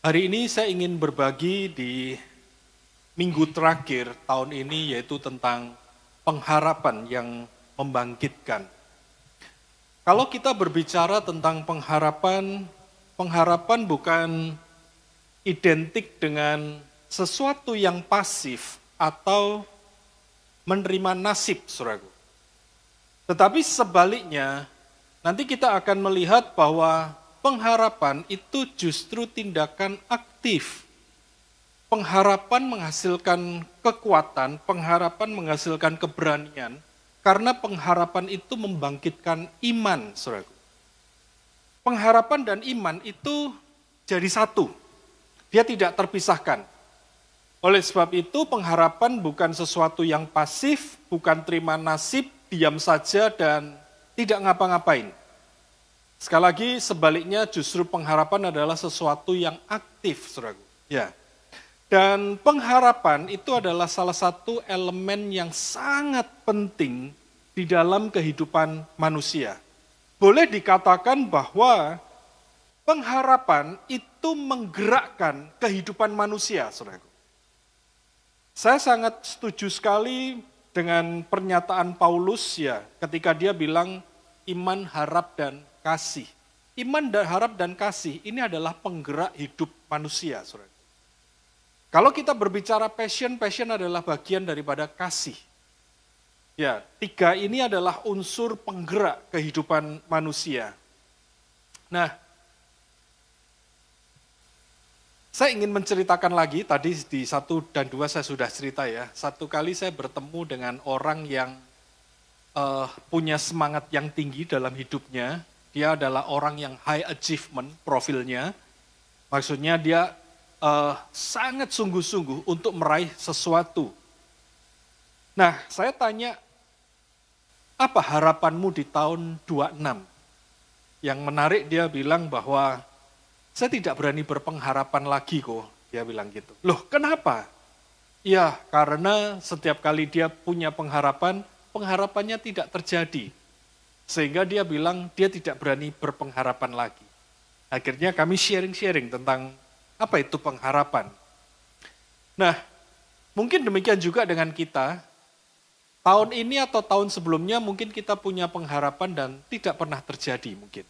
Hari ini saya ingin berbagi di minggu terakhir tahun ini, yaitu tentang pengharapan yang membangkitkan. Kalau kita berbicara tentang pengharapan, pengharapan bukan identik dengan sesuatu yang pasif atau menerima nasib, saudaraku. Tetapi sebaliknya, nanti kita akan melihat bahwa pengharapan itu justru tindakan aktif. Pengharapan menghasilkan kekuatan, pengharapan menghasilkan keberanian, karena pengharapan itu membangkitkan iman, saudaraku. Pengharapan dan iman itu jadi satu, dia tidak terpisahkan. Oleh sebab itu, pengharapan bukan sesuatu yang pasif, bukan terima nasib, diam saja dan tidak ngapa-ngapain. Sekali lagi, sebaliknya justru pengharapan adalah sesuatu yang aktif, saudaraku. Ya. Dan pengharapan itu adalah salah satu elemen yang sangat penting di dalam kehidupan manusia. Boleh dikatakan bahwa pengharapan itu menggerakkan kehidupan manusia, saudaraku. Saya sangat setuju sekali dengan pernyataan Paulus ya, ketika dia bilang iman, harap, dan kasih. Iman, harap, dan kasih ini adalah penggerak hidup manusia, saudara. Kalau kita berbicara passion adalah bagian daripada kasih. Ya, tiga ini adalah unsur penggerak kehidupan manusia. Nah, saya ingin menceritakan lagi, tadi di 1 dan 2 saya sudah cerita ya. Satu kali saya bertemu dengan orang yang punya semangat yang tinggi dalam hidupnya. Dia adalah orang yang high achievement profilnya. Maksudnya dia sangat sungguh-sungguh untuk meraih sesuatu. Nah, saya tanya, apa harapanmu di tahun 26? Yang menarik dia bilang bahwa saya tidak berani berpengharapan lagi kok, dia bilang gitu. Loh, kenapa? Ya, karena setiap kali dia punya pengharapan, pengharapannya tidak terjadi. Sehingga dia bilang dia tidak berani berpengharapan lagi. Akhirnya kami sharing-sharing tentang apa itu pengharapan. Nah, mungkin demikian juga dengan kita. Tahun ini atau tahun sebelumnya mungkin kita punya pengharapan dan tidak pernah terjadi mungkin.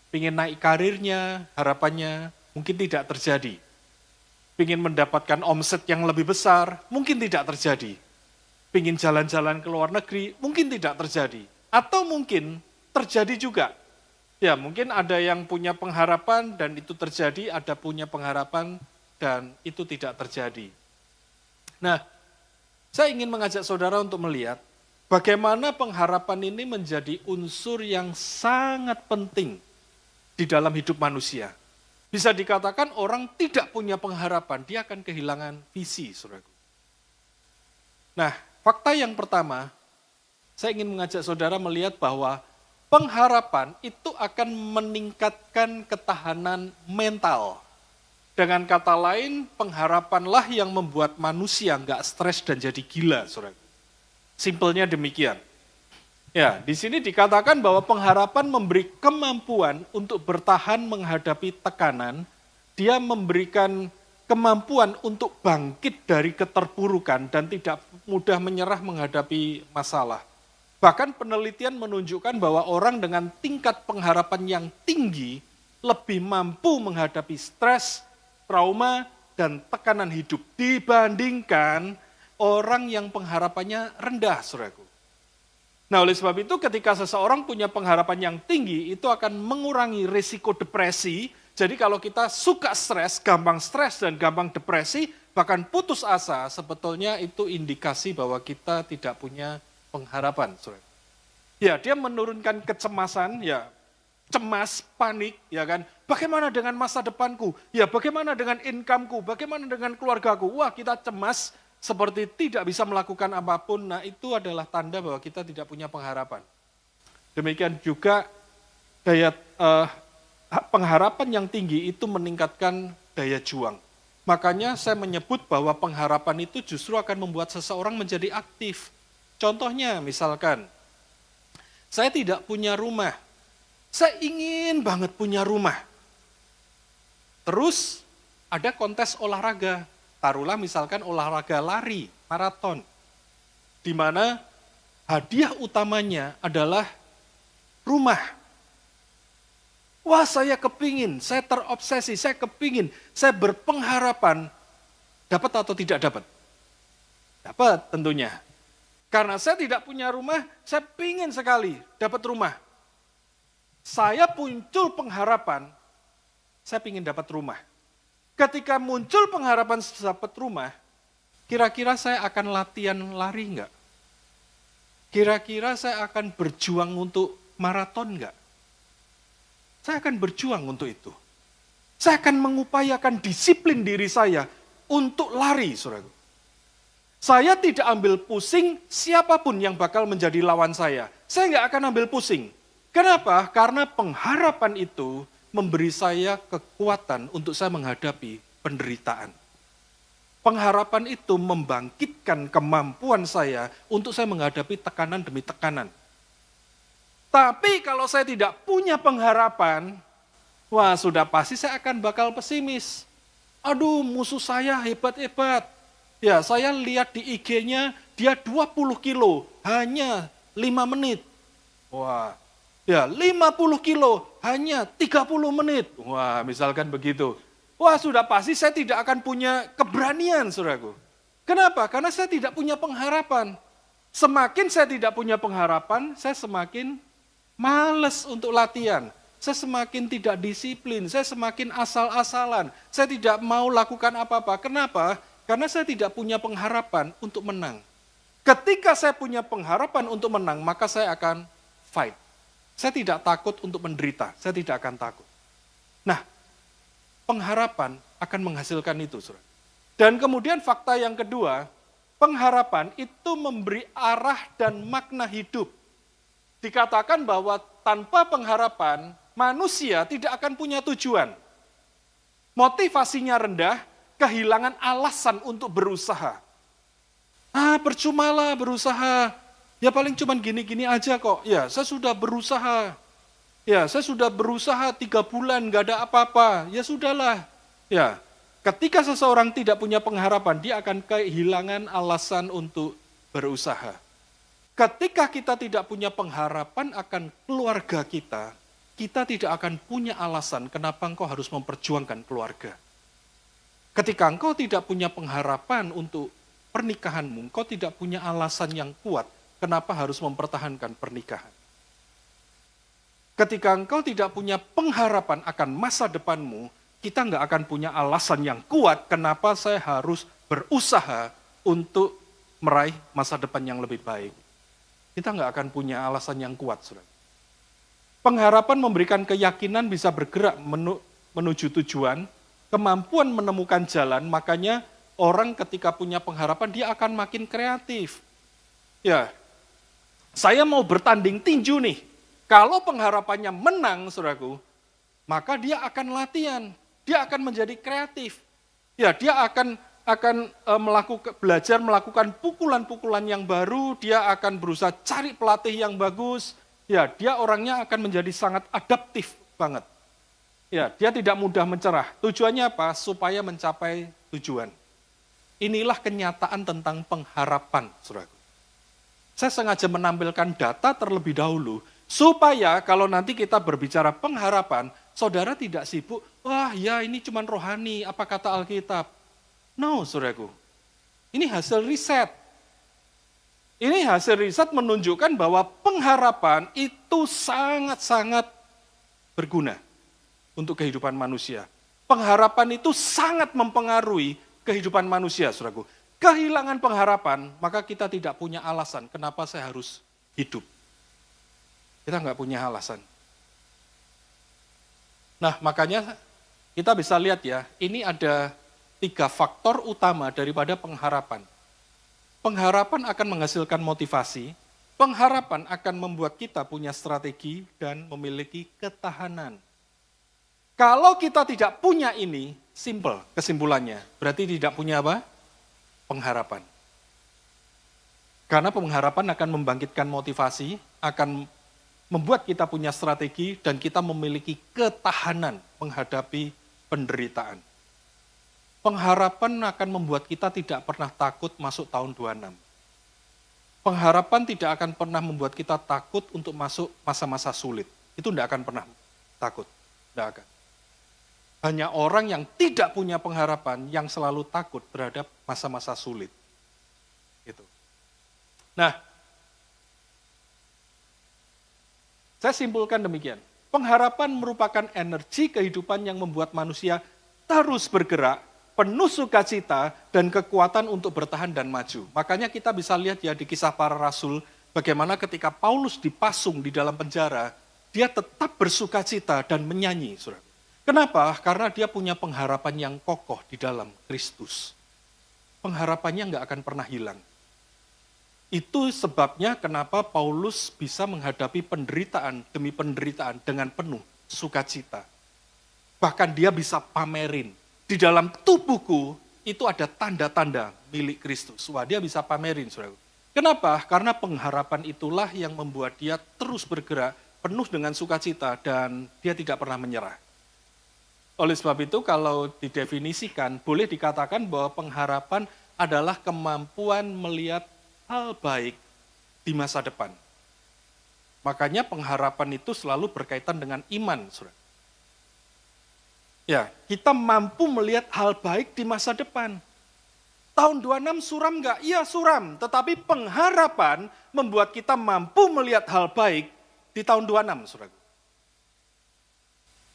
Pingin naik karirnya, harapannya mungkin tidak terjadi. Pingin mendapatkan omset yang lebih besar, mungkin tidak terjadi. Pingin jalan-jalan ke luar negeri, mungkin tidak terjadi. Atau mungkin terjadi juga. Ya, mungkin ada yang punya pengharapan dan itu terjadi, ada punya pengharapan dan itu tidak terjadi. Nah, saya ingin mengajak saudara untuk melihat bagaimana pengharapan ini menjadi unsur yang sangat penting di dalam hidup manusia. Bisa dikatakan orang tidak punya pengharapan, dia akan kehilangan visi, saudaraku. Nah, fakta yang pertama, saya ingin mengajak saudara melihat bahwa pengharapan itu akan meningkatkan ketahanan mental. Dengan kata lain, pengharapanlah yang membuat manusia nggak stres dan jadi gila, saudara. Simpelnya demikian. Ya, di sini dikatakan bahwa pengharapan memberi kemampuan untuk bertahan menghadapi tekanan. Dia memberikan kemampuan untuk bangkit dari keterpurukan dan tidak mudah menyerah menghadapi masalah. Bahkan penelitian menunjukkan bahwa orang dengan tingkat pengharapan yang tinggi lebih mampu menghadapi stres, trauma, dan tekanan hidup dibandingkan orang yang pengharapannya rendah, saudaraku. Nah, oleh sebab itu ketika seseorang punya pengharapan yang tinggi, itu akan mengurangi risiko depresi. Jadi kalau kita suka stres dan gampang depresi, bahkan putus asa, sebetulnya itu indikasi bahwa kita tidak punya pengharapan, saudara. Ya, dia menurunkan kecemasan, ya, cemas, panik, ya kan. Bagaimana dengan masa depanku? Ya, bagaimana dengan income-ku? Bagaimana dengan keluargaku? Wah, kita cemas seperti tidak bisa melakukan apapun. Nah, itu adalah tanda bahwa kita tidak punya pengharapan. Demikian juga pengharapan yang tinggi itu meningkatkan daya juang. Makanya saya menyebut bahwa pengharapan itu justru akan membuat seseorang menjadi aktif. Contohnya misalkan, saya tidak punya rumah, saya ingin banget punya rumah. Terus ada kontes olahraga. Taruhlah misalkan olahraga lari, maraton. Di mana hadiah utamanya adalah rumah. Wah, saya kepingin, saya terobsesi, saya kepingin, saya berpengharapan dapat atau tidak dapat? Dapat tentunya. Karena saya tidak punya rumah, saya pingin sekali dapat rumah. Saya muncul pengharapan, saya pingin dapat rumah. Ketika muncul pengharapan dapat rumah, kira-kira saya akan latihan lari enggak? Kira-kira saya akan berjuang untuk maraton enggak? Saya akan berjuang untuk itu. Saya akan mengupayakan disiplin diri saya untuk lari, saudaraku. Saya tidak ambil pusing siapapun yang bakal menjadi lawan saya. Saya enggak akan ambil pusing. Kenapa? Karena pengharapan itu memberi saya kekuatan untuk saya menghadapi penderitaan. Pengharapan itu membangkitkan kemampuan saya untuk saya menghadapi tekanan demi tekanan. Tapi kalau saya tidak punya pengharapan, wah sudah pasti saya akan bakal pesimis. Aduh, musuh saya hebat-hebat. Ya, saya lihat di IG-nya dia 20 kilo, hanya 5 menit. Wah, ya 50 kilo, hanya 30 menit. Wah, misalkan begitu. Wah, sudah pasti saya tidak akan punya keberanian, saudaraku. Kenapa? Karena saya tidak punya pengharapan. Semakin saya tidak punya pengharapan, saya semakin malas untuk latihan. Saya semakin tidak disiplin, saya semakin asal-asalan. Saya tidak mau lakukan apa-apa. Kenapa? Karena saya tidak punya pengharapan untuk menang. Ketika saya punya pengharapan untuk menang, maka saya akan fight. Saya tidak takut untuk menderita, saya tidak akan takut. Nah, pengharapan akan menghasilkan itu, saudara. Dan kemudian fakta yang kedua, pengharapan itu memberi arah dan makna hidup. Dikatakan bahwa tanpa pengharapan, manusia tidak akan punya tujuan. Motivasinya rendah, kehilangan alasan untuk berusaha. Percumalah berusaha. Ya paling cuman gini-gini aja kok. Ya, saya sudah berusaha. Ya, saya sudah berusaha 3 bulan, gak ada apa-apa. Ya sudahlah. Ya, ketika seseorang tidak punya pengharapan, dia akan kehilangan alasan untuk berusaha. Ketika kita tidak punya pengharapan akan keluarga kita tidak akan punya alasan kenapa engkau harus memperjuangkan keluarga. Ketika engkau tidak punya pengharapan untuk pernikahanmu, engkau tidak punya alasan yang kuat kenapa harus mempertahankan pernikahan. Ketika engkau tidak punya pengharapan akan masa depanmu, kita nggak akan punya alasan yang kuat kenapa saya harus berusaha untuk meraih masa depan yang lebih baik. Kita nggak akan punya alasan yang kuat, saudara. Pengharapan memberikan keyakinan bisa bergerak menuju tujuan, kemampuan menemukan jalan, makanya orang ketika punya pengharapan dia akan makin kreatif. Ya, saya mau bertanding tinju nih. Kalau pengharapannya menang, saudaraku, maka dia akan latihan, dia akan menjadi kreatif. Ya, dia akan belajar melakukan pukulan-pukulan yang baru, dia akan berusaha cari pelatih yang bagus. Ya, dia orangnya akan menjadi sangat adaptif banget. Ya, dia tidak mudah mencerah. Tujuannya apa? Supaya mencapai tujuan. Inilah kenyataan tentang pengharapan, saudaraku. Saya sengaja menampilkan data terlebih dahulu, supaya kalau nanti kita berbicara pengharapan, saudara tidak sibuk, wah ya ini cuma rohani, apa kata Alkitab. No, saudaraku. Ini hasil riset. Ini hasil riset menunjukkan bahwa pengharapan itu sangat-sangat berguna untuk kehidupan manusia. Pengharapan itu sangat mempengaruhi kehidupan manusia, saudaraku. Kehilangan pengharapan, maka kita tidak punya alasan kenapa saya harus hidup. Kita nggak punya alasan. Nah, makanya kita bisa lihat ya, ini ada 3 faktor utama daripada pengharapan. Pengharapan akan menghasilkan motivasi, pengharapan akan membuat kita punya strategi dan memiliki ketahanan. Kalau kita tidak punya ini, simple kesimpulannya, berarti tidak punya apa? Pengharapan. Karena pengharapan akan membangkitkan motivasi, akan membuat kita punya strategi dan kita memiliki ketahanan menghadapi penderitaan. Pengharapan akan membuat kita tidak pernah takut masuk tahun 26. Pengharapan tidak akan pernah membuat kita takut untuk masuk masa-masa sulit. Itu tidak akan pernah takut. Tidak akan. Hanya orang yang tidak punya pengharapan yang selalu takut terhadap masa-masa sulit. Gitu. Nah, saya simpulkan demikian. Pengharapan merupakan energi kehidupan yang membuat manusia terus bergerak, penuh sukacita dan kekuatan untuk bertahan dan maju. Makanya kita bisa lihat ya di Kisah Para Rasul, bagaimana ketika Paulus dipasung di dalam penjara, dia tetap bersukacita dan menyanyi. Saudara. Kenapa? Karena dia punya pengharapan yang kokoh di dalam Kristus. Pengharapannya nggak akan pernah hilang. Itu sebabnya kenapa Paulus bisa menghadapi penderitaan demi penderitaan dengan penuh sukacita. Bahkan dia bisa pamerin. Di dalam tubuhku itu ada tanda-tanda milik Kristus. Wah, dia bisa pamerin, saudara. Kenapa? Karena pengharapan itulah yang membuat dia terus bergerak, penuh dengan sukacita, dan dia tidak pernah menyerah. Oleh sebab itu, kalau didefinisikan, boleh dikatakan bahwa pengharapan adalah kemampuan melihat hal baik di masa depan. Makanya pengharapan itu selalu berkaitan dengan iman, saudara. Ya, kita mampu melihat hal baik di masa depan. Tahun 26 suram enggak? Iya suram, tetapi pengharapan membuat kita mampu melihat hal baik di tahun 26, saudara.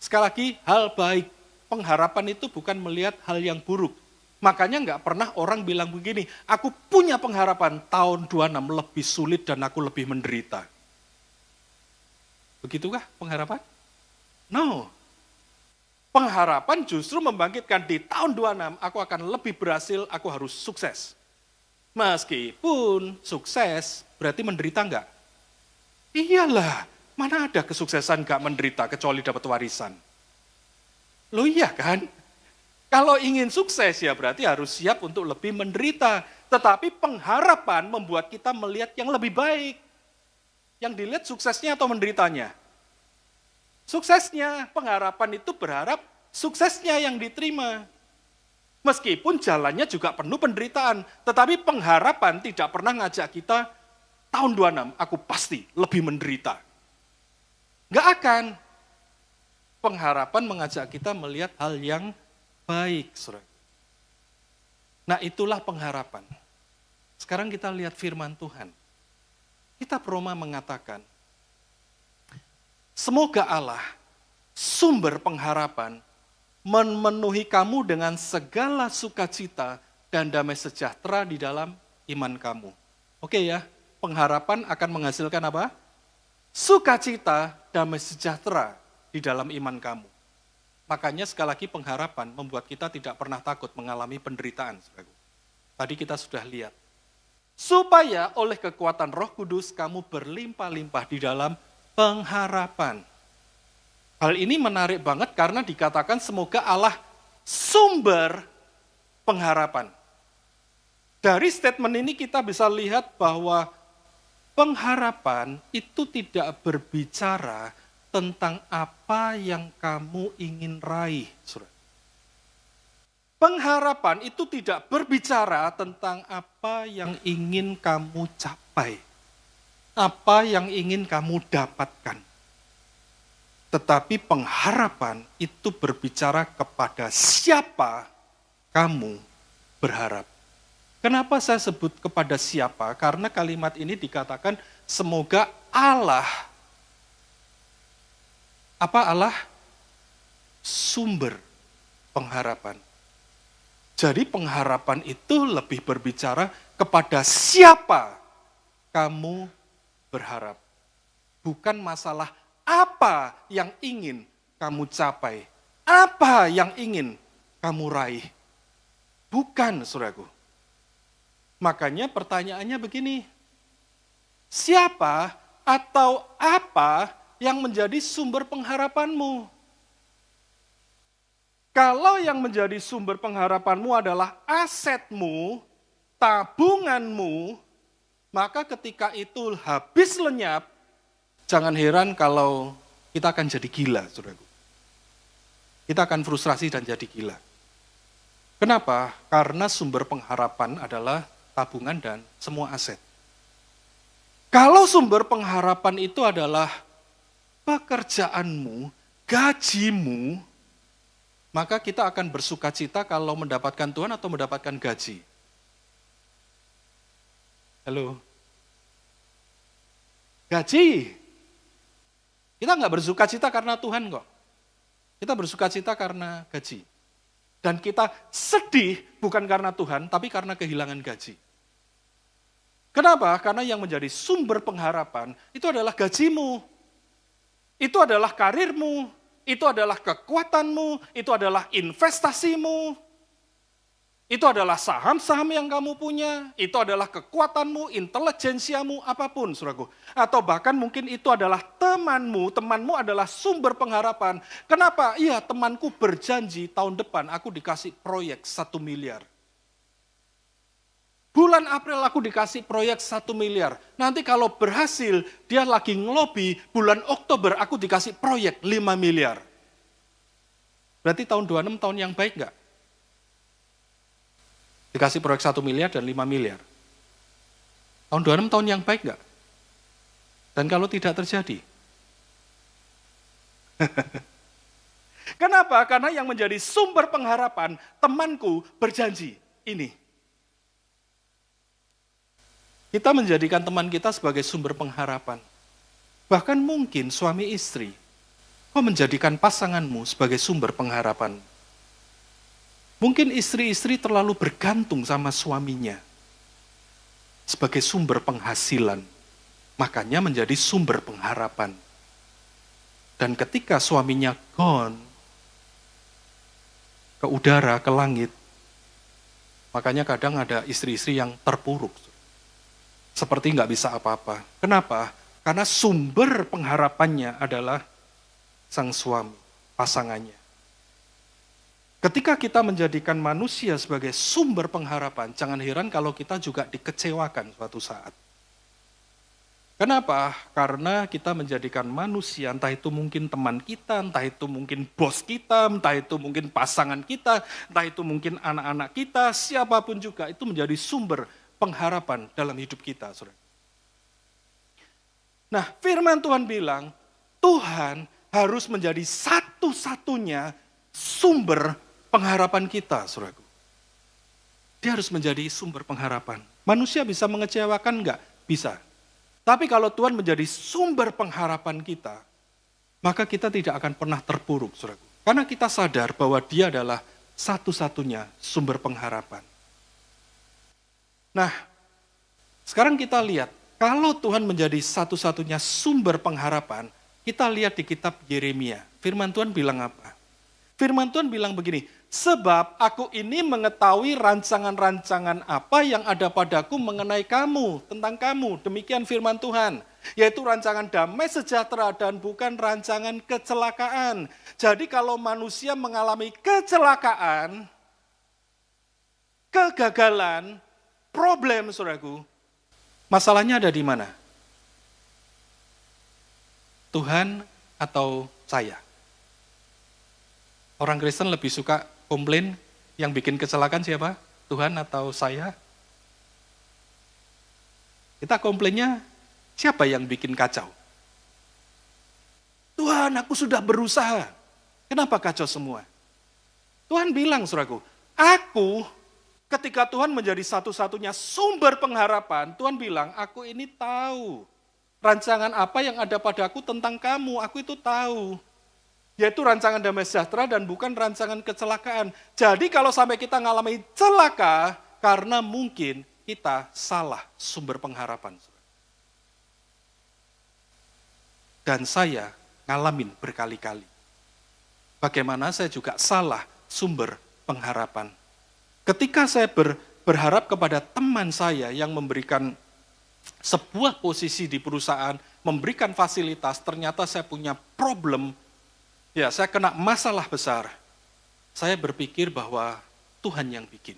Sekali lagi, hal baik. Pengharapan itu bukan melihat hal yang buruk. Makanya enggak pernah orang bilang begini, aku punya pengharapan tahun 26 lebih sulit dan aku lebih menderita. Begitukah pengharapan? No. Pengharapan justru membangkitkan di tahun 26, aku akan lebih berhasil, aku harus sukses. Meskipun sukses, berarti menderita enggak? Iyalah, mana ada kesuksesan enggak menderita kecuali dapat warisan. Loh iya kan? Kalau ingin sukses ya berarti harus siap untuk lebih menderita. Tetapi pengharapan membuat kita melihat yang lebih baik. Yang dilihat suksesnya atau menderitanya? Suksesnya, pengharapan itu berharap suksesnya yang diterima. Meskipun jalannya juga penuh penderitaan, tetapi pengharapan tidak pernah ngajak kita, tahun 26 aku pasti lebih menderita. Enggak akan. Pengharapan mengajak kita melihat hal yang baik, saudara. Nah itulah pengharapan. Sekarang kita lihat firman Tuhan. Kitab Roma mengatakan, semoga Allah, sumber pengharapan, memenuhi kamu dengan segala sukacita dan damai sejahtera di dalam iman kamu. Oke ya, pengharapan akan menghasilkan apa? Sukacita, damai sejahtera di dalam iman kamu. Makanya sekali lagi pengharapan membuat kita tidak pernah takut mengalami penderitaan. Tadi kita sudah lihat. Supaya oleh kekuatan Roh Kudus kamu berlimpah-limpah di dalam pengharapan. Hal ini menarik banget karena dikatakan semoga Allah sumber pengharapan. Dari statement ini kita bisa lihat bahwa pengharapan itu tidak berbicara tentang apa yang kamu ingin raih. Pengharapan itu tidak berbicara tentang apa yang ingin kamu capai. Apa yang ingin kamu dapatkan. Tetapi pengharapan itu berbicara kepada siapa kamu berharap. Kenapa saya sebut kepada siapa? Karena kalimat ini dikatakan semoga Allah. Apa Allah? Sumber pengharapan. Jadi pengharapan itu lebih berbicara kepada siapa kamu berharap. Bukan masalah apa yang ingin kamu capai. Apa yang ingin kamu raih. Bukan, saudaraku. Makanya pertanyaannya begini. Siapa atau apa yang menjadi sumber pengharapanmu? Kalau yang menjadi sumber pengharapanmu adalah asetmu, tabunganmu, maka ketika itu habis lenyap, jangan heran kalau kita akan jadi gila, saudaraku. Kita akan frustrasi dan jadi gila. Kenapa? Karena sumber pengharapan adalah tabungan dan semua aset. Kalau sumber pengharapan itu adalah pekerjaanmu, gajimu, maka kita akan bersuka cita kalau mendapatkan Tuhan atau mendapatkan gaji. Halo? Gaji. Kita nggak bersuka cita karena Tuhan kok. Kita bersuka cita karena gaji. Dan kita sedih bukan karena Tuhan, tapi karena kehilangan gaji. Kenapa? Karena yang menjadi sumber pengharapan itu adalah gajimu. Itu adalah karirmu. Itu adalah kekuatanmu. Itu adalah investasimu. Itu adalah saham-saham yang kamu punya, itu adalah kekuatanmu, intelijensiamu, apapun, saudaraku. Atau bahkan mungkin itu adalah temanmu adalah sumber pengharapan. Kenapa? Iya, temanku berjanji tahun depan aku dikasih proyek 1 miliar. Bulan April aku dikasih proyek 1 miliar. Nanti kalau berhasil, dia lagi ngelobi, bulan Oktober aku dikasih proyek 5 miliar. Berarti tahun 26 tahun yang baik nggak? Dikasih proyek 1 miliar dan 5 miliar. Tahun 26 tahun yang baik nggak? Dan kalau tidak terjadi? Kenapa? Karena yang menjadi sumber pengharapan, temanku berjanji, ini. Kita menjadikan teman kita sebagai sumber pengharapan. Bahkan mungkin suami istri, kau menjadikan pasanganmu sebagai sumber pengharapan. Mungkin istri-istri terlalu bergantung sama suaminya sebagai sumber penghasilan, makanya menjadi sumber pengharapan. Dan ketika suaminya gone, ke udara, ke langit, makanya kadang ada istri-istri yang terpuruk, seperti nggak bisa apa-apa. Kenapa? Karena sumber pengharapannya adalah sang suami, pasangannya. Ketika kita menjadikan manusia sebagai sumber pengharapan, jangan heran kalau kita juga dikecewakan suatu saat. Kenapa? Karena kita menjadikan manusia, entah itu mungkin teman kita, entah itu mungkin bos kita, entah itu mungkin pasangan kita, entah itu mungkin anak-anak kita, siapapun juga itu menjadi sumber pengharapan dalam hidup kita. Saudara. Nah, firman Tuhan bilang, Tuhan harus menjadi satu-satunya sumber pengharapan kita, saudaraku. Dia harus menjadi sumber pengharapan. Manusia bisa mengecewakan enggak? Bisa. Tapi kalau Tuhan menjadi sumber pengharapan kita, maka kita tidak akan pernah terpuruk, saudaraku. Karena kita sadar bahwa dia adalah satu-satunya sumber pengharapan. Nah, sekarang kita lihat, kalau Tuhan menjadi satu-satunya sumber pengharapan, kita lihat di kitab Yeremia. Firman Tuhan bilang apa? Firman Tuhan bilang begini, sebab aku ini mengetahui rancangan-rancangan apa yang ada padaku mengenai kamu, tentang kamu. Demikian firman Tuhan, yaitu rancangan damai sejahtera dan bukan rancangan kecelakaan. Jadi kalau manusia mengalami kecelakaan, kegagalan, problem, saudaraku, masalahnya ada di mana? Tuhan atau saya? Orang Kristen lebih suka komplain, yang bikin kecelakaan siapa? Tuhan atau saya? Kita komplainnya, siapa yang bikin kacau? Tuhan, aku sudah berusaha. Kenapa kacau semua? Tuhan bilang, saudaraku, aku ketika Tuhan menjadi satu-satunya sumber pengharapan, Tuhan bilang, aku ini tahu rancangan apa yang ada padaku tentang kamu, aku itu tahu. Yaitu rancangan damai sejahtera dan bukan rancangan kecelakaan. Jadi kalau sampai kita ngalami celaka, karena mungkin kita salah sumber pengharapan. Dan saya ngalamin berkali-kali. Bagaimana saya juga salah sumber pengharapan. Ketika saya berharap kepada teman saya yang memberikan sebuah posisi di perusahaan, memberikan fasilitas, ternyata saya punya problem. Ya, saya kena masalah besar. Saya berpikir bahwa Tuhan yang bikin.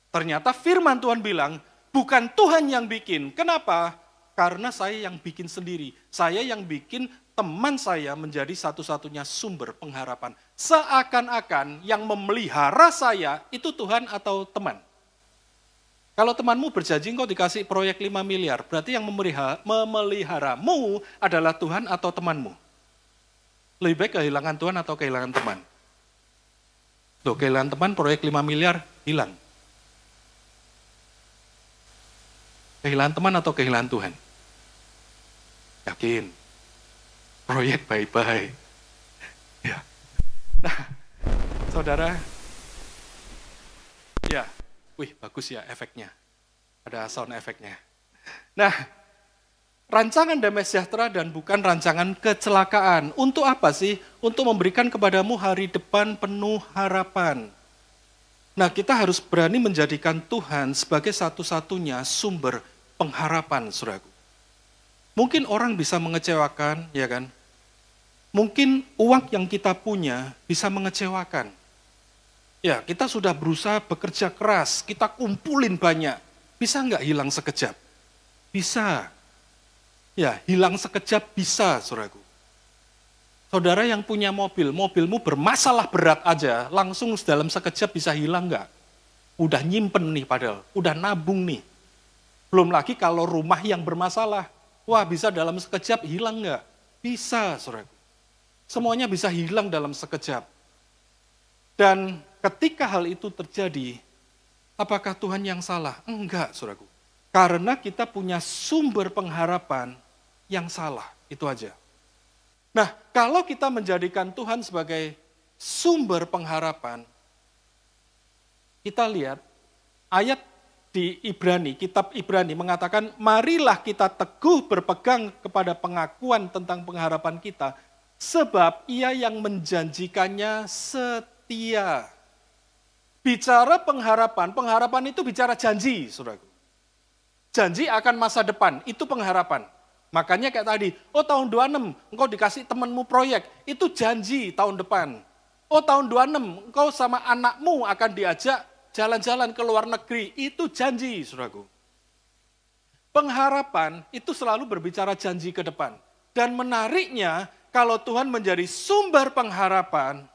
Ternyata firman Tuhan bilang, bukan Tuhan yang bikin. Kenapa? Karena saya yang bikin sendiri. Saya yang bikin teman saya menjadi satu-satunya sumber pengharapan. Seakan-akan yang memelihara saya itu Tuhan atau teman. Kalau temanmu berjanji engkau dikasih proyek 5 miliar, berarti yang memeliharamu adalah Tuhan atau temanmu. Lebih baik kehilangan Tuhan atau kehilangan teman. Loh, kehilangan teman proyek 5 miliar hilang. Kehilangan teman atau kehilangan Tuhan? Yakin. Proyek bye-bye. Ya. Nah, saudara, ya, wih bagus ya efeknya. Ada sound efeknya. Nah, rancangan damai sejahtera dan bukan rancangan kecelakaan. Untuk apa sih? Untuk memberikan kepadamu hari depan penuh harapan. Nah, kita harus berani menjadikan Tuhan sebagai satu-satunya sumber pengharapan, saudaraku. Mungkin orang bisa mengecewakan, ya kan? Mungkin uang yang kita punya bisa mengecewakan. Ya, kita sudah berusaha bekerja keras, kita kumpulin banyak. Bisa nggak hilang sekejap? Bisa. Ya, hilang sekejap bisa, saudaraku. Saudara yang punya mobil, mobilmu bermasalah berat aja, langsung dalam sekejap bisa hilang nggak? Udah nyimpen nih padahal, udah nabung nih. Belum lagi kalau rumah yang bermasalah, wah bisa dalam sekejap hilang nggak? Bisa, saudaraku. Semuanya bisa hilang dalam sekejap. Dan ketika hal itu terjadi, apakah Tuhan yang salah? Enggak, saudaraku. Karena kita punya sumber pengharapan yang salah, itu aja. Nah, kalau kita menjadikan Tuhan sebagai sumber pengharapan, kita lihat ayat di Ibrani, kitab Ibrani mengatakan, marilah kita teguh berpegang kepada pengakuan tentang pengharapan kita, sebab ia yang menjanjikannya setia. Bicara pengharapan, pengharapan itu bicara janji, saudaraku. Janji akan masa depan, itu pengharapan. Makanya kayak tadi, oh tahun 26 engkau dikasih temanmu proyek, itu janji tahun depan. Oh tahun 26 engkau sama anakmu akan diajak jalan-jalan ke luar negeri, itu janji, saudaraku. Pengharapan itu selalu berbicara janji ke depan. Dan menariknya, kalau Tuhan menjadi sumber pengharapan,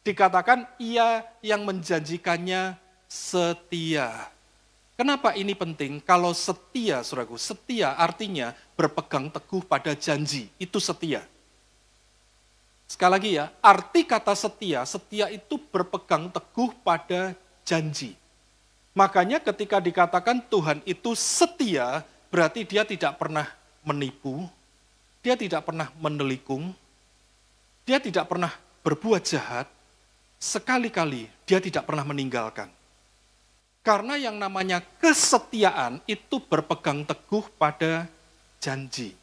dikatakan ia yang menjanjikannya setia. Kenapa ini penting? Kalau setia, saudaraku, setia artinya berpegang teguh pada janji, itu setia. Sekali lagi ya, arti kata setia, setia itu berpegang teguh pada janji. Makanya ketika dikatakan Tuhan itu setia, berarti dia tidak pernah menipu, dia tidak pernah menelikung, dia tidak pernah berbuat jahat, sekali-kali dia tidak pernah meninggalkan. Karena yang namanya kesetiaan itu berpegang teguh pada janji.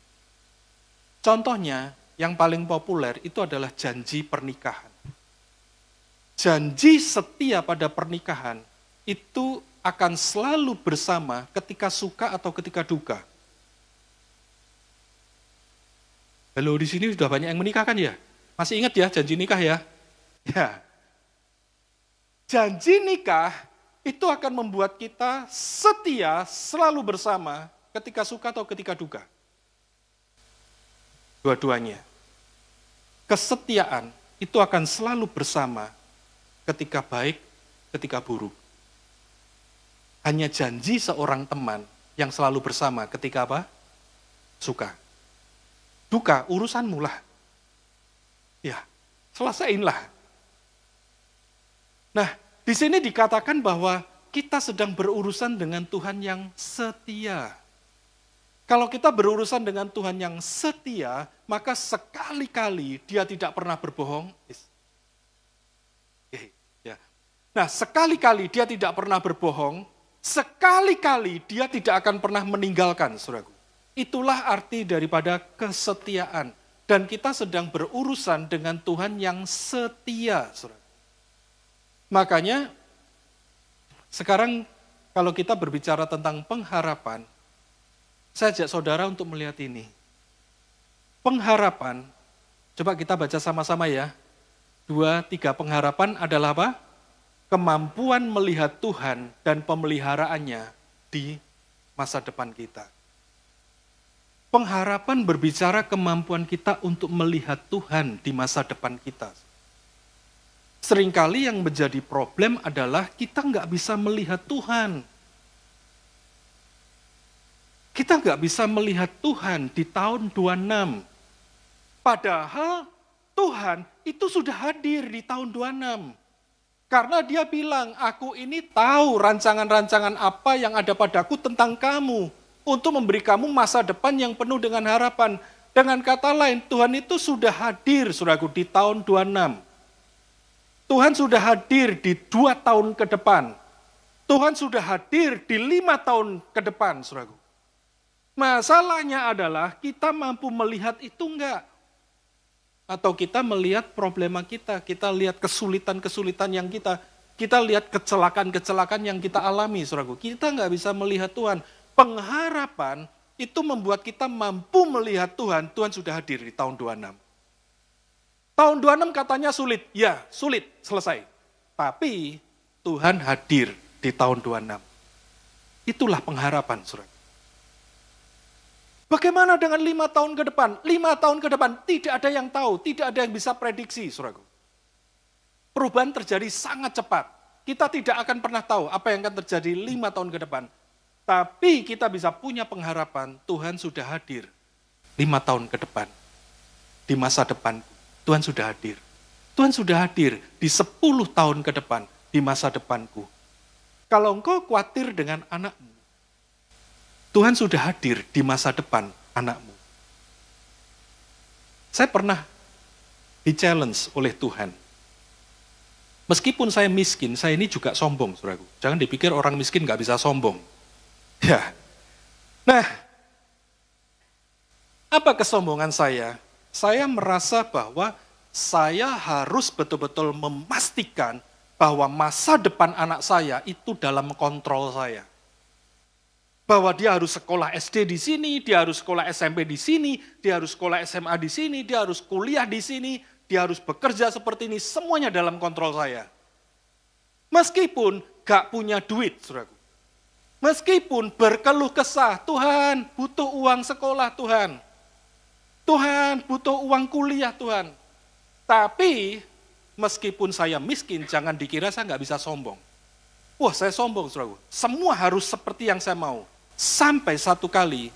Contohnya, yang paling populer itu adalah janji pernikahan. Janji setia pada pernikahan itu akan selalu bersama ketika suka atau ketika duka. Halo, di sini sudah banyak yang menikah kan ya? Masih ingat ya janji nikah ya? Ya. Janji nikah itu akan membuat kita setia selalu bersama ketika suka atau ketika duka. Dua-duanya. Kesetiaan itu akan selalu bersama ketika baik, ketika buruk. Hanya janji seorang teman yang selalu bersama ketika apa? Suka. Duka, urusanmu lah. Ya, selesaiinlah. Nah, di sini dikatakan bahwa kita sedang berurusan dengan Tuhan yang setia. Kalau kita berurusan dengan Tuhan yang setia, maka sekali-kali dia tidak pernah berbohong. Ya. Nah, sekali-kali dia tidak pernah berbohong, sekali-kali dia tidak akan pernah meninggalkan, saudaraku. Itulah arti daripada kesetiaan. Dan kita sedang berurusan dengan Tuhan yang setia, saudara. Makanya, sekarang kalau kita berbicara tentang pengharapan, saya ajak saudara untuk melihat ini. Pengharapan, coba kita baca sama-sama ya. 2, 3, pengharapan adalah apa? Kemampuan melihat Tuhan dan pemeliharaannya di masa depan kita. Pengharapan berbicara kemampuan kita untuk melihat Tuhan di masa depan kita. Seringkali yang menjadi problem adalah kita nggak bisa melihat Tuhan. Kita nggak bisa melihat Tuhan di tahun 26. Padahal Tuhan itu sudah hadir di tahun 26. Karena dia bilang, aku ini tahu rancangan-rancangan apa yang ada padaku tentang kamu. Untuk memberi kamu masa depan yang penuh dengan harapan. Dengan kata lain, Tuhan itu sudah hadir, saudaraku, di tahun 26. Tuhan sudah hadir di 2 tahun ke depan. Tuhan sudah hadir di 5 tahun ke depan, saudaraku. Masalahnya adalah kita mampu melihat itu enggak. Atau kita melihat problema kita lihat kesulitan-kesulitan yang kita lihat kecelakaan-kecelakaan yang kita alami, saudaraku. Kita enggak bisa melihat Tuhan. Pengharapan itu membuat kita mampu melihat Tuhan. Tuhan sudah hadir di tahun 26. Tahun 26 katanya sulit. Ya, sulit, selesai. Tapi Tuhan hadir di tahun 26. Itulah pengharapan, saudara. Bagaimana dengan 5 tahun ke depan? 5 tahun ke depan tidak ada yang tahu, tidak ada yang bisa prediksi, saudara. Perubahan terjadi sangat cepat. Kita tidak akan pernah tahu apa yang akan terjadi 5 tahun ke depan. Tapi kita bisa punya pengharapan, Tuhan sudah hadir 5 tahun ke depan. Di masa depan, Tuhan sudah hadir. Tuhan sudah hadir di 10 tahun ke depan, di masa depanku. Kalau engkau khawatir dengan anakmu, Tuhan sudah hadir di masa depan anakmu. Saya pernah di-challenge oleh Tuhan. Meskipun saya miskin, saya ini juga sombong, saudaraku. Jangan dipikir orang miskin gak bisa sombong. Ya. Nah, apa kesombongan saya? Saya merasa bahwa saya harus betul-betul memastikan bahwa masa depan anak saya itu dalam kontrol saya. Bahwa dia harus sekolah SD di sini, dia harus sekolah SMP di sini, dia harus sekolah SMA di sini, dia harus kuliah di sini, dia harus bekerja seperti ini, semuanya dalam kontrol saya. Meskipun gak punya duit, saudaraku. Meskipun berkeluh kesah, Tuhan butuh uang sekolah, Tuhan. Tuhan butuh uang kuliah, Tuhan. Tapi meskipun saya miskin, jangan dikira saya nggak bisa sombong. Wah, saya sombong, saudaraku. Semua harus seperti yang saya mau. Sampai satu kali,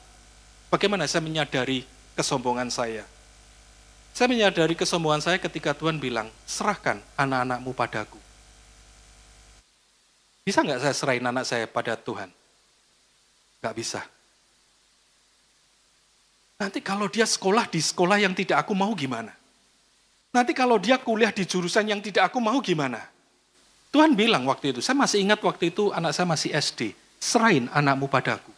bagaimana saya menyadari kesombongan saya. Saya menyadari kesombongan saya ketika Tuhan bilang, serahkan anak-anakmu padaku. Bisa nggak saya serahin anak saya pada Tuhan? Nggak bisa. Nanti kalau dia sekolah di sekolah yang tidak aku mau gimana? Nanti kalau dia kuliah di jurusan yang tidak aku mau gimana? Tuhan bilang waktu itu, saya masih ingat waktu itu anak saya masih SD, serahin anakmu padaku.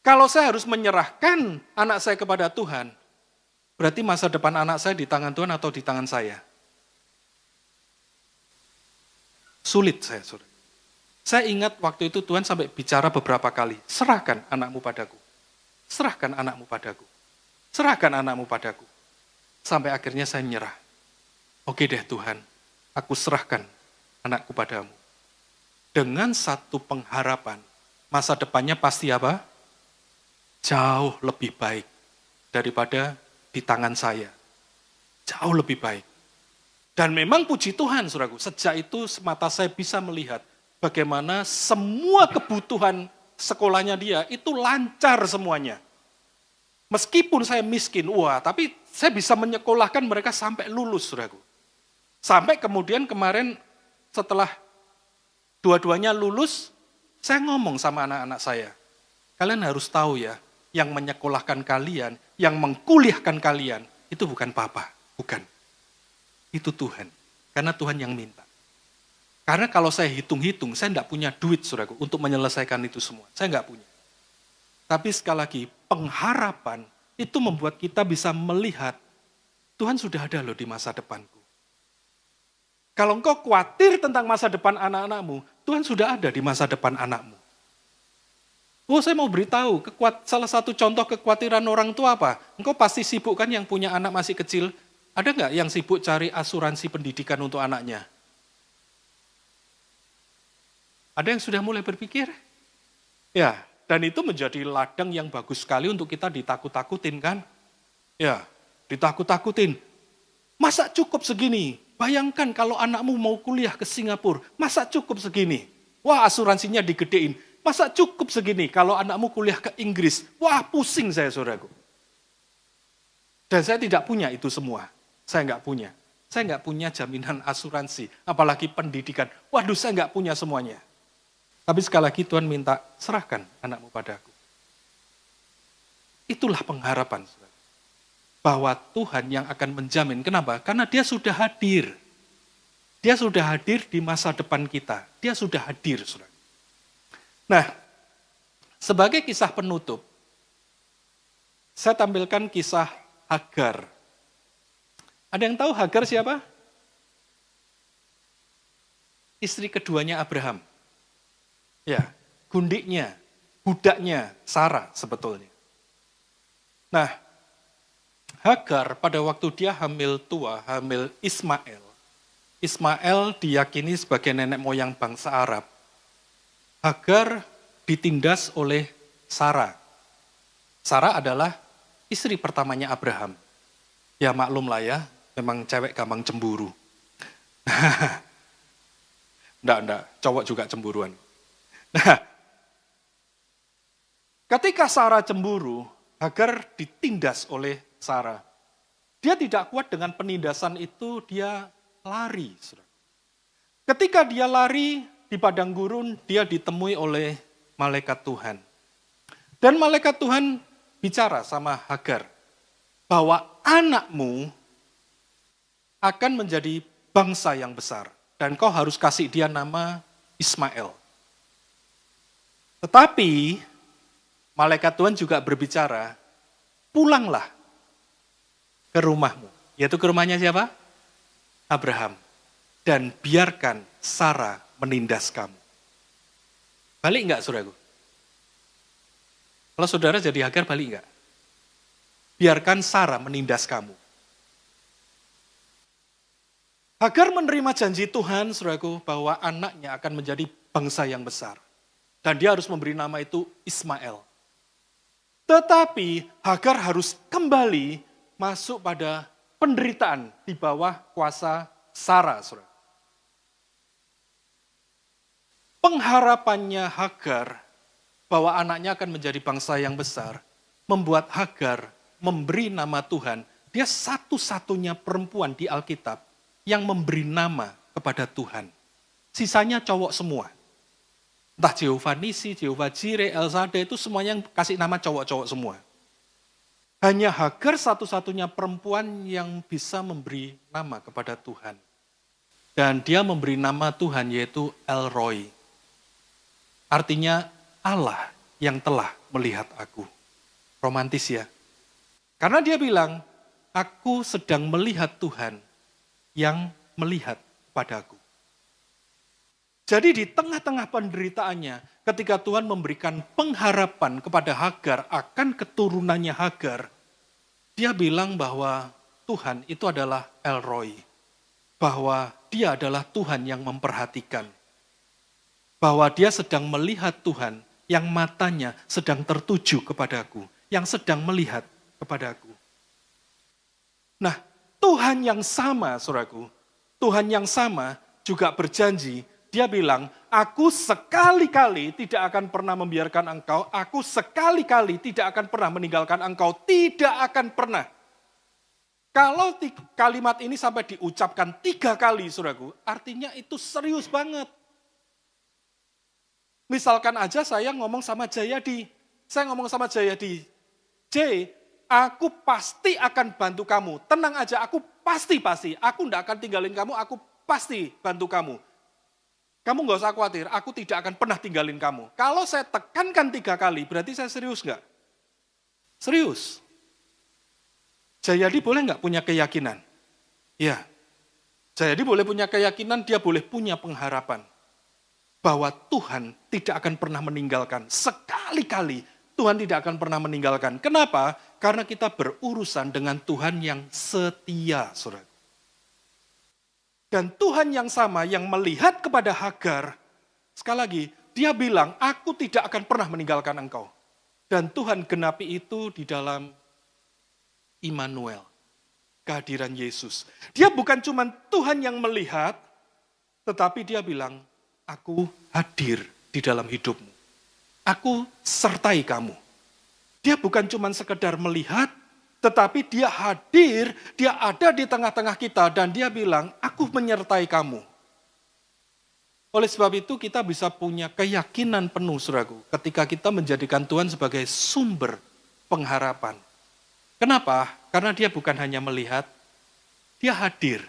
Kalau saya harus menyerahkan anak saya kepada Tuhan, berarti masa depan anak saya di tangan Tuhan atau di tangan saya? Sulit saya, saudara. Saya ingat waktu itu Tuhan sampai bicara beberapa kali, serahkan anakmu padaku. Serahkan anakmu padaku. Serahkan anakmu padaku. Sampai akhirnya saya menyerah. Oke deh Tuhan, aku serahkan anakku padamu. Dengan satu pengharapan, masa depannya pasti apa? Jauh lebih baik daripada di tangan saya. Jauh lebih baik. Dan memang puji Tuhan, saudaraku, sejak itu mata saya bisa melihat bagaimana semua kebutuhan sekolahnya dia itu lancar semuanya. Meskipun saya miskin, tapi saya bisa menyekolahkan mereka sampai lulus, saudaraku. Sampai kemudian kemarin setelah dua-duanya lulus, saya ngomong sama anak-anak saya, kalian harus tahu ya, yang menyekolahkan kalian, yang mengkuliahkan kalian, itu bukan papa, bukan. Itu Tuhan, karena Tuhan yang minta. Karena kalau saya hitung-hitung, saya tidak punya duit, saudaraku, untuk menyelesaikan itu semua. Saya nggak punya. Tapi sekali lagi, pengharapan itu membuat kita bisa melihat, Tuhan sudah ada loh di masa depanku. Kalau engkau khawatir tentang masa depan anak-anakmu, Tuhan sudah ada di masa depan anakmu. Saya mau beritahu, salah satu contoh kekhawatiran orang tua apa? Engkau pasti sibuk kan yang punya anak masih kecil, ada nggak yang sibuk cari asuransi pendidikan untuk anaknya? Ada yang sudah mulai berpikir? Ya, Dan itu menjadi ladang yang bagus sekali untuk kita ditakut-takutin kan? Ya, ditakut-takutin. Masa cukup segini? Bayangkan kalau anakmu mau kuliah ke Singapura, masa cukup segini? Wah, asuransinya digedein. Masa cukup segini kalau anakmu kuliah ke Inggris? Wah, pusing saya, saudaraku. Dan saya tidak punya itu semua. Saya nggak punya. Saya nggak punya jaminan asuransi, apalagi pendidikan. Waduh, saya nggak punya semuanya. Tapi sekali lagi Tuhan minta, serahkan anakmu padaku. Itulah pengharapan, saudara. Bahwa Tuhan yang akan menjamin. Kenapa? Karena dia sudah hadir. Dia sudah hadir di masa depan kita. Dia sudah hadir, saudara. Nah, sebagai kisah penutup, saya tampilkan kisah Hagar. Ada yang tahu Hagar siapa? Istri keduanya Abraham. Ya, gundiknya, budaknya Sarah sebetulnya. Nah, Hagar pada waktu dia hamil tua, hamil Ismail. Ismail diyakini sebagai nenek moyang bangsa Arab. Hagar ditindas oleh Sarah. Sarah adalah istri pertamanya Abraham. Ya maklum lah ya, memang cewek gampang cemburu. Enggak, cowok juga cemburuan. Nah, ketika Sarah cemburu, Hagar ditindas oleh Sarah. Dia tidak kuat dengan penindasan itu, dia lari. Ketika dia lari di padang gurun, dia ditemui oleh malaikat Tuhan. Dan malaikat Tuhan bicara sama Hagar, bahwa anakmu akan menjadi bangsa yang besar. Dan kau harus kasih dia nama Ismail. Tetapi, malaikat Tuhan juga berbicara, pulanglah ke rumahmu. Yaitu ke rumahnya siapa? Abraham. Dan biarkan Sarah menindas kamu. Balik enggak, saudaraku? Kalau saudara jadi Hagar, balik enggak? Biarkan Sarah menindas kamu. Hagar menerima janji Tuhan, saudaraku, bahwa anaknya akan menjadi bangsa yang besar. Dan dia harus memberi nama itu Ismail. Tetapi Hagar harus kembali masuk pada penderitaan di bawah kuasa Sarah, saudara. Pengharapannya Hagar bahwa anaknya akan menjadi bangsa yang besar, membuat Hagar memberi nama Tuhan. Dia satu-satunya perempuan di Alkitab yang memberi nama kepada Tuhan. Sisanya cowok semua. Entah Jehovah Nisi, Jehovah Jireh, El Shaddai, itu semuanya yang kasih nama cowok-cowok semua. Hanya Hagar satu-satunya perempuan yang bisa memberi nama kepada Tuhan. Dan dia memberi nama Tuhan yaitu El Roi. Artinya Allah yang telah melihat aku. Romantis ya. Karena dia bilang, aku sedang melihat Tuhan yang melihat padaku. Jadi di tengah-tengah penderitaannya, ketika Tuhan memberikan pengharapan kepada Hagar akan keturunannya Hagar, dia bilang bahwa Tuhan itu adalah El Roi. Bahwa dia adalah Tuhan yang memperhatikan. Bahwa dia sedang melihat Tuhan yang matanya sedang tertuju kepadaku. Yang sedang melihat kepadaku. Nah, Tuhan yang sama, saudaraku, Tuhan yang sama juga berjanji. Dia bilang, aku sekali-kali tidak akan pernah membiarkan engkau, aku sekali-kali tidak akan pernah meninggalkan engkau, tidak akan pernah. Kalau kalimat ini sampai diucapkan 3 kali, saudaraku, artinya itu serius banget. Misalkan aja saya ngomong sama Jayadi, J, aku pasti akan bantu kamu, tenang aja, aku pasti, aku tidak akan tinggalin kamu, aku pasti bantu kamu. Kamu nggak usah khawatir, aku tidak akan pernah tinggalin kamu. Kalau saya tekankan 3 kali, berarti saya serius nggak? Serius. Jayadi boleh nggak punya keyakinan? Ya. Jayadi boleh punya keyakinan, dia boleh punya pengharapan. Bahwa Tuhan tidak akan pernah meninggalkan. Sekali-kali Tuhan tidak akan pernah meninggalkan. Kenapa? Karena kita berurusan dengan Tuhan yang setia, saudara. Dan Tuhan yang sama yang melihat kepada Hagar, sekali lagi, dia bilang, aku tidak akan pernah meninggalkan engkau. Dan Tuhan genapi itu di dalam Immanuel, kehadiran Yesus. Dia bukan cuma Tuhan yang melihat, tetapi dia bilang, aku hadir di dalam hidupmu. Aku sertai kamu. Dia bukan cuma sekedar melihat, tetapi dia hadir, dia ada di tengah-tengah kita, dan dia bilang, aku menyertai kamu. Oleh sebab itu kita bisa punya keyakinan penuh, saudaraku, ketika kita menjadikan Tuhan sebagai sumber pengharapan. Kenapa? Karena dia bukan hanya melihat, dia hadir.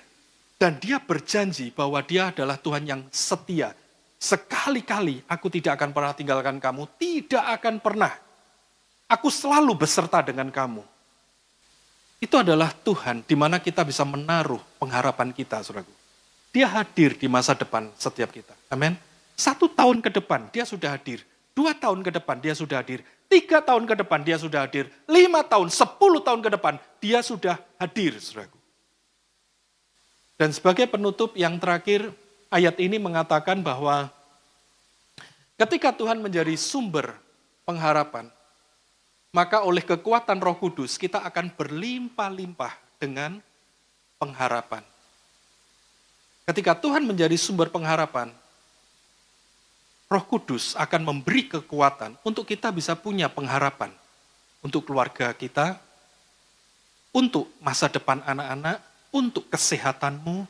Dan dia berjanji bahwa dia adalah Tuhan yang setia. Sekali-kali aku tidak akan pernah tinggalkan kamu, tidak akan pernah. Aku selalu beserta dengan kamu. Itu adalah Tuhan di mana kita bisa menaruh pengharapan kita, saudaraku. Dia hadir di masa depan setiap kita. Amin. 1 tahun ke depan dia sudah hadir. 2 tahun ke depan dia sudah hadir. 3 tahun ke depan dia sudah hadir. 5 tahun, 10 tahun ke depan dia sudah hadir, saudaraku. Dan sebagai penutup yang terakhir, ayat ini mengatakan bahwa ketika Tuhan menjadi sumber pengharapan, maka oleh kekuatan Roh Kudus kita akan berlimpah-limpah dengan pengharapan. Ketika Tuhan menjadi sumber pengharapan, Roh Kudus akan memberi kekuatan untuk kita bisa punya pengharapan. Untuk keluarga kita, untuk masa depan anak-anak, untuk kesehatanmu,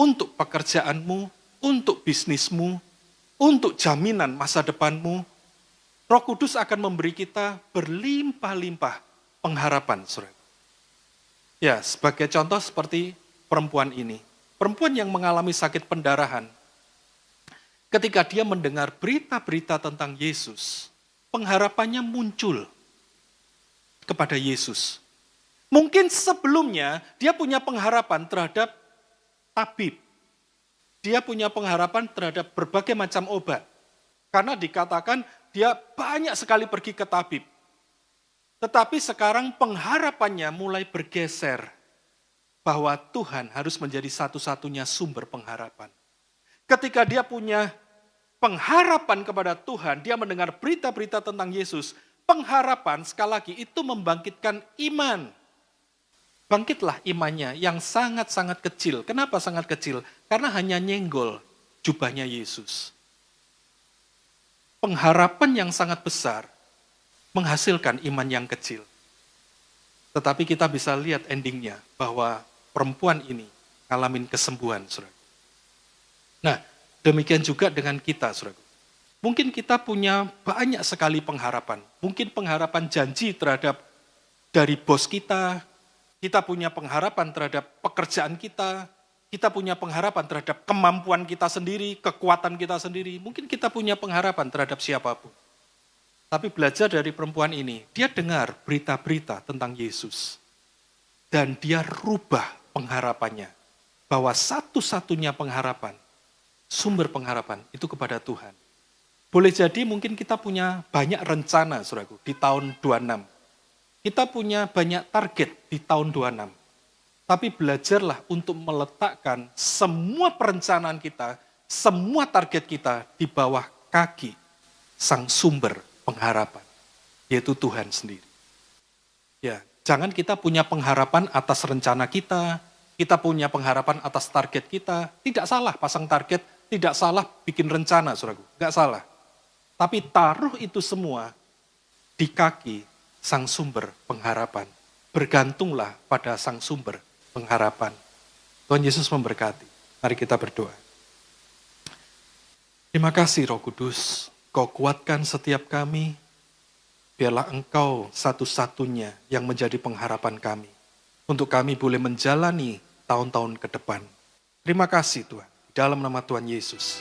untuk pekerjaanmu, untuk bisnismu, untuk jaminan masa depanmu. Roh Kudus akan memberi kita berlimpah-limpah pengharapan, saudara. Ya, sebagai contoh seperti perempuan ini. Perempuan yang mengalami sakit pendarahan, ketika dia mendengar berita-berita tentang Yesus, pengharapannya muncul kepada Yesus. Mungkin sebelumnya dia punya pengharapan terhadap tabib. Dia punya pengharapan terhadap berbagai macam obat. Karena dikatakan dia banyak sekali pergi ke tabib. Tetapi sekarang pengharapannya mulai bergeser. Bahwa Tuhan harus menjadi satu-satunya sumber pengharapan. Ketika dia punya pengharapan kepada Tuhan, dia mendengar berita-berita tentang Yesus. Pengharapan sekali lagi itu membangkitkan iman. Bangkitlah imannya yang sangat-sangat kecil. Kenapa sangat kecil? Karena hanya nyenggol jubahnya Yesus. Pengharapan yang sangat besar menghasilkan iman yang kecil. Tetapi kita bisa lihat endingnya bahwa perempuan ini ngalamin kesembuhan, saudara. Nah, demikian juga dengan kita, saudara. Mungkin kita punya banyak sekali pengharapan. Mungkin pengharapan janji terhadap dari bos kita punya pengharapan terhadap pekerjaan kita punya pengharapan terhadap kemampuan kita sendiri, kekuatan kita sendiri. Mungkin kita punya pengharapan terhadap siapapun. Tapi belajar dari perempuan ini, dia dengar berita-berita tentang Yesus. Dan dia rubah pengharapannya. Bahwa satu-satunya pengharapan, sumber pengharapan itu kepada Tuhan. Boleh jadi mungkin kita punya banyak rencana, saudaraku, di tahun 26. Kita punya banyak target di tahun 26. Tapi belajarlah untuk meletakkan semua perencanaan kita, semua target kita di bawah kaki sang sumber pengharapan, yaitu Tuhan sendiri. Ya, jangan kita punya pengharapan atas rencana kita punya pengharapan atas target kita. Tidak salah pasang target, tidak salah bikin rencana, saudaraku, enggak salah. Tapi taruh itu semua di kaki sang sumber pengharapan. Bergantunglah pada sang sumber pengharapan. Tuhan Yesus memberkati. Mari kita berdoa. Terima kasih Roh Kudus, Kau kuatkan setiap kami. Biarlah Engkau satu-satunya yang menjadi pengharapan kami. Untuk kami boleh menjalani tahun-tahun ke depan. Terima kasih Tuhan. Dalam nama Tuhan Yesus.